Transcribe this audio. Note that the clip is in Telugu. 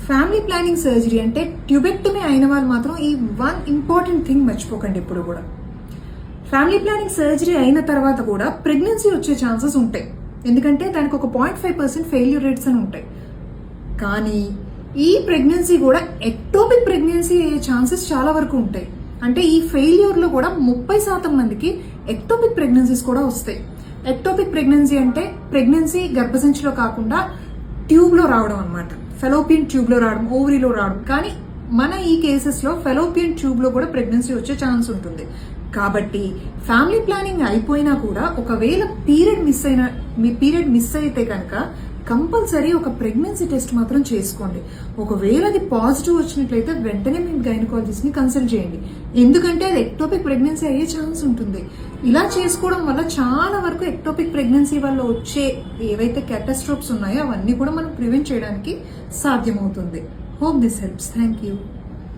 ఫ్యామిలీ ప్లానింగ్ సర్జరీ అంటే ట్యూబెక్టమీ అయిన వాళ్ళు మాత్రం ఈ వన్ ఇంపార్టెంట్ థింగ్ మర్చిపోకండి ఇప్పుడు కూడా. ఫ్యామిలీ ప్లానింగ్ సర్జరీ అయిన తర్వాత కూడా ప్రెగ్నెన్సీ వచ్చే ఛాన్సెస్ ఉంటాయి, ఎందుకంటే దానికి ఒక 0.5% ఫెయిల్యూర్ రేట్స్ అని ఉంటాయి. కానీ ఈ ప్రెగ్నెన్సీ కూడా ఎక్టోపిక్ ప్రెగ్నెన్సీ అయ్యే ఛాన్సెస్ చాలా వరకు ఉంటాయి. అంటే ఈ ఫెయిల్యూర్లో కూడా 30% మందికి ఎక్టోపిక్ ప్రెగ్నెన్సీస్ కూడా వస్తాయి. ఎక్టోపిక్ ప్రెగ్నెన్సీ అంటే ప్రెగ్నెన్సీ గర్భసంచిలో కాకుండా ట్యూబ్లో రావడం అనమాట. ఫెలోపియన్ ట్యూబ్లో రావడం, ఓవరీలో రావడం. కానీ మన ఈ కేసెస్లో ఫెలోపియన్ ట్యూబ్లో కూడా ప్రెగ్నెన్సీ వచ్చే ఛాన్స్ ఉంటుంది. కాబట్టి ఫ్యామిలీ ప్లానింగ్ అయిపోయినా కూడా ఒకవేళ పీరియడ్ మిస్ అయితే కనుక కంపల్సరీ ఒక ప్రెగ్నెన్సీ టెస్ట్ మాత్రం చేసుకోండి. ఒకవేళ అది పాజిటివ్ వచ్చినట్లయితే వెంటనే మీ గైనకాలజిస్ట్ ని కన్సల్ట్ చేయండి, ఎందుకంటే అది ఎక్టోపిక్ ప్రెగ్నెన్సీ అయ్యే ఛాన్స్ ఉంటుంది. ఇలా చేసుకోవడం వల్ల చాలా వరకు ఎక్టోపిక్ ప్రెగ్నెన్సీ వల్ల వచ్చే ఏవైతే క్యాటాస్ట్రోఫ్స్ ఉన్నాయో అవన్నీ కూడా మనం ప్రివెంట్ చేయడానికి సాధ్యమవుతుంది. Hope this helps. Thank you.